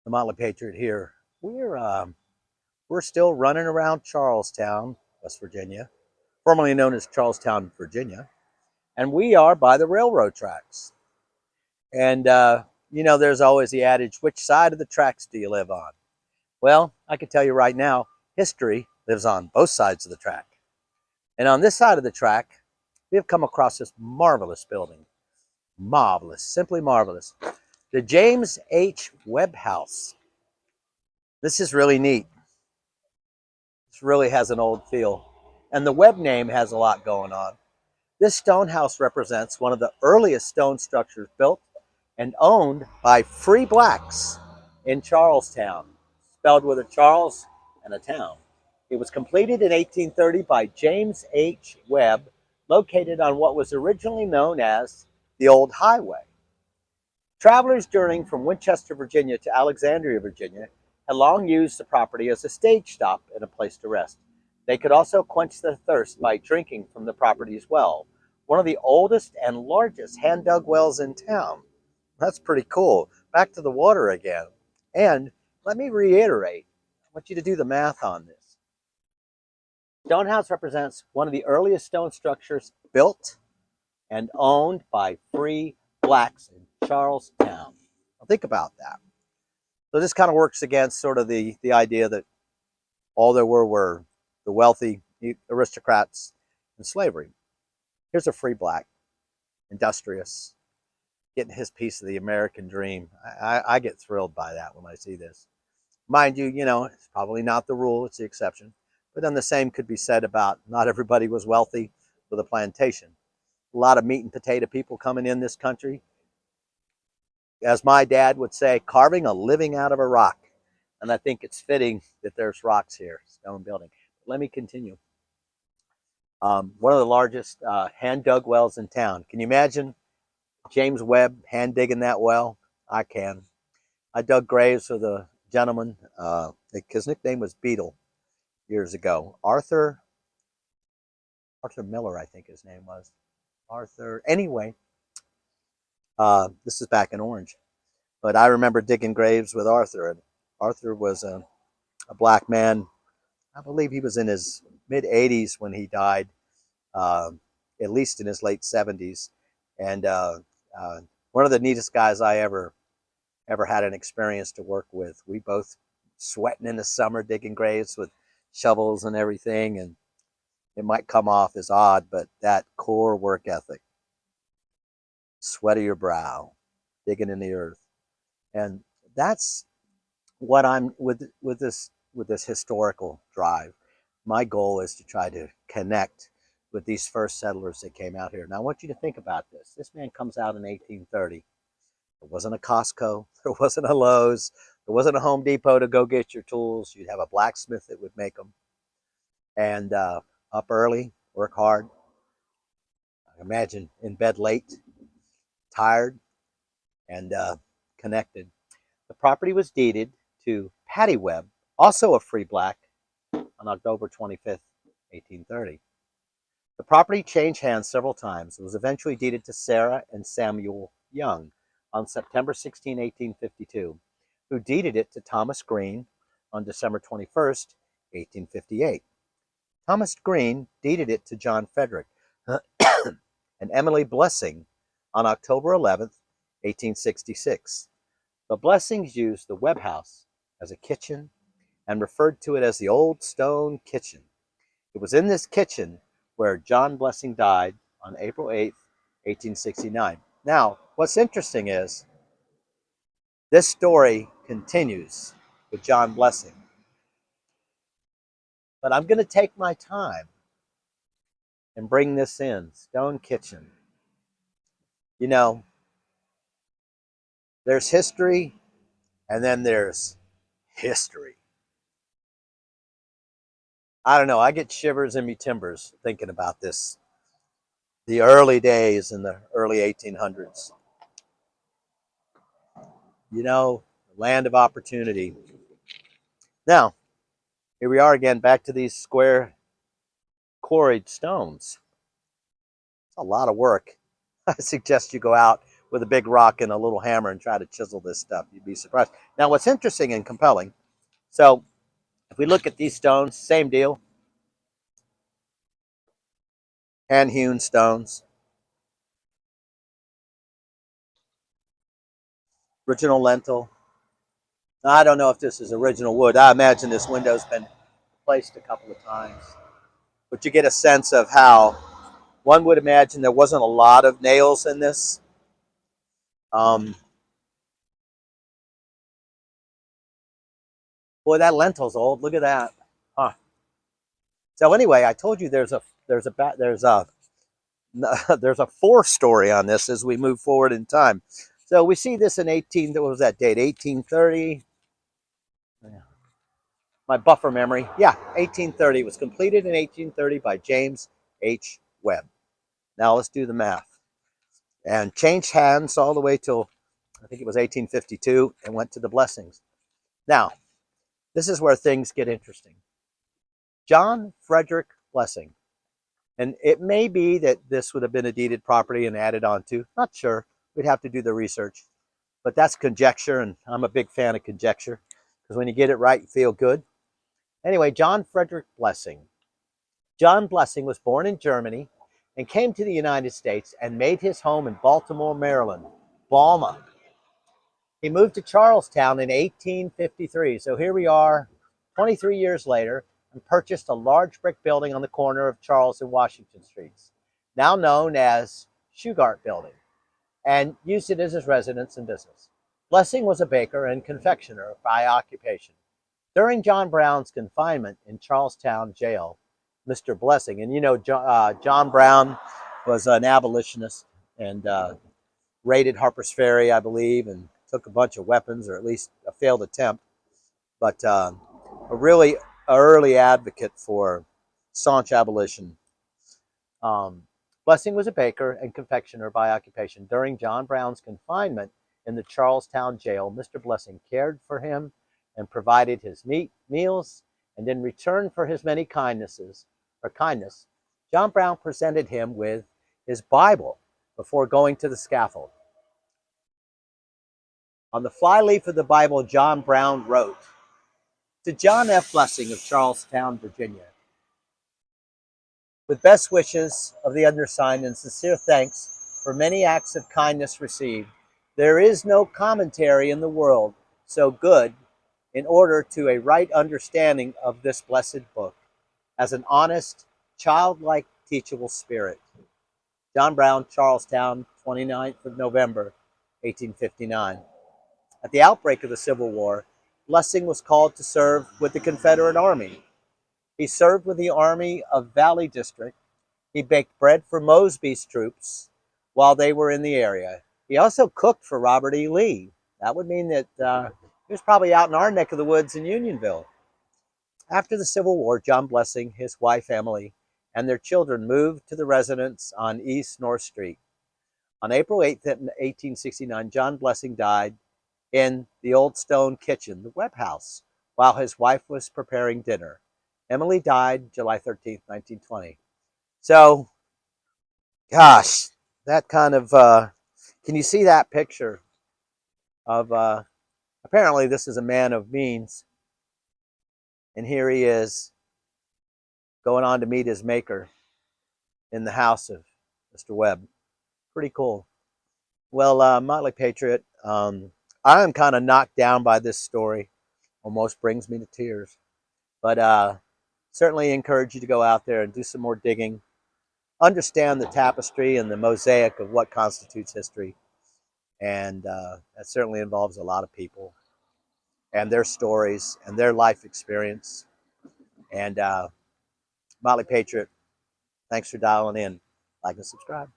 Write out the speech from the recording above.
the Motley Patriot here. We're still running around Charlestown, West Virginia, formerly known as Charlestown, Virginia, and we are by the railroad tracks. And there's always the adage, which side of the tracks do you live on? Well, I can tell you right now, history lives on both sides of the track. And on this side of the track, we have come across this marvelous building. Marvelous, simply marvelous. The James H. Webb House. This is really neat. This really has an old feel. And the Webb name has a lot going on. This stone house represents one of the earliest stone structures built and owned by free blacks in Charlestown, spelled with a Charles and a town. It was completed in 1830 by James H. Webb, located on what was originally known as the Old Highway. Travelers journeying from Winchester, Virginia to Alexandria, Virginia, had long used the property as a stage stop and a place to rest. They could also quench their thirst by drinking from the property's well, one of the oldest and largest hand-dug wells in town. That's pretty cool. Back to the water again. And let me reiterate, I want you to do the math on this. Stone House represents one of the earliest stone structures built and owned by free blacks in Charlestown. Now think about that. So this kind of works against sort of the idea that all there were the wealthy aristocrats in slavery. Here's a free black, industrious, getting his piece of the American dream. I get thrilled by that when I see this. Mind you, it's probably not the rule, it's the exception. But then the same could be said about not everybody was wealthy with a plantation. A lot of meat and potato people coming in this country. As my dad would say, carving a living out of a rock. And I think it's fitting that there's rocks here, stone building. Let me continue. One of the largest hand-dug wells in town. Can you imagine James Webb hand-digging that well? I can. I dug graves with a gentleman. His nickname was Beetle years ago. Arthur Miller, I think his name was. Anyway, this is back in Orange. But I remember digging graves with Arthur. And Arthur was a black man. I believe he was in his mid-80s when he died, at least in his late 70s. And one of the neatest guys I ever had an experience to work with. We both sweating in the summer, digging graves with shovels and everything. And it might come off as odd, but that core work ethic, sweat of your brow, digging in the earth. And that's what I'm with this historical drive. My goal is to try to connect with these first settlers that came out here. Now I want you to think about this. This man comes out in 1830. There wasn't a Costco, there wasn't a Lowe's, there wasn't a Home Depot to go get your tools. You'd have a blacksmith that would make them. And up early, work hard. Imagine in bed late, tired, and connected. The property was deeded to Patty Webb, also a free black, on October 25th, 1830. The property changed hands several times. It was eventually deeded to Sarah and Samuel Young on September 16, 1852, who deeded it to Thomas Green on December 21st, 1858. Thomas Green deeded it to John Frederick and Emily Blessing on October 11th, 1866. The Blessings used the Webb House as a kitchen and referred to it as the Old Stone Kitchen. It was in this kitchen where John Blessing died on April 8th, 1869. Now, what's interesting is this story continues with John Blessing. But I'm going to take my time and bring this in. Stone Kitchen. There's history, and then there's history. I don't know. I get shivers in me timbers thinking about this. The early days in the early 1800s. Land of opportunity. Now, here we are again, back to these square quarried stones. It's a lot of work. I suggest you go out with a big rock and a little hammer and try to chisel this stuff. You'd be surprised. Now, what's interesting and compelling, so if we look at these stones, same deal, hand-hewn stones, original lentil. Now, I don't know if this is original wood. I imagine this window's been placed a couple of times, but you get a sense of how one would imagine there wasn't a lot of nails in this. Boy, that lentil's old. Look at that. Huh. So anyway, I told you there's a four-story on this as we move forward in time. So we see this in what was that date? 1830. My buffer memory. Yeah, 1830. It was completed in 1830 by James H. Webb. Now let's do the math. And changed hands all the way till I think it was 1852 and went to the blessings. Now, this is where things get interesting. John Frederick Blessing. And it may be that this would have been a deeded property and added on to. Not sure. We'd have to do the research. But that's conjecture, and I'm a big fan of conjecture because when you get it right, you feel good. Anyway, John Frederick Blessing. John Blessing was born in Germany and came to the United States and made his home in Baltimore, Maryland. Balma. He moved to Charlestown in 1853. So here we are, 23 years later, and purchased a large brick building on the corner of Charles and Washington Streets, now known as Shugart Building, and used it as his residence and business. Blessing was a baker and confectioner by occupation. During John Brown's confinement in Charlestown jail, Mr. Blessing, and you know John Brown was an abolitionist and raided Harper's Ferry, I believe, and took a bunch of weapons, or at least a failed attempt, but a really early advocate for staunch abolition. Blessing was a baker and confectioner by occupation. During John Brown's confinement in the Charlestown jail, Mr. Blessing cared for him and provided his meals, and in return for his many kindness, John Brown presented him with his Bible before going to the scaffold. On the flyleaf of the Bible, John Brown wrote, "To John F. Blessing of Charlestown, Virginia, with best wishes of the undersigned and sincere thanks for many acts of kindness received, there is no commentary in the world so good in order to a right understanding of this blessed book as an honest, childlike, teachable spirit." John Brown, Charlestown, 29th of November, 1859. At the outbreak of the Civil War, Blessing was called to serve with the Confederate Army. He served with the Army of Valley District. He baked bread for Mosby's troops while they were in the area. He also cooked for Robert E. Lee. That would mean that he was probably out in our neck of the woods in Unionville. After the Civil War, John Blessing, his wife Emily, and their children moved to the residence on East North Street. On April 8th, 1869, John Blessing died in the old stone kitchen, the Webb House, while his wife was preparing dinner. Emily died July 13th, 1920. So, gosh, that kind of, can you see that picture of, apparently this is a man of means, and here he is going on to meet his maker in the house of Mr. Webb. Pretty cool. Well, Motley Patriot, I am kind of knocked down by this story. Almost brings me to tears. But certainly encourage you to go out there and do some more digging. Understand the tapestry and the mosaic of what constitutes history. And that certainly involves a lot of people and their stories and their life experience. And Motley Patriot, thanks for dialing in. Like and subscribe.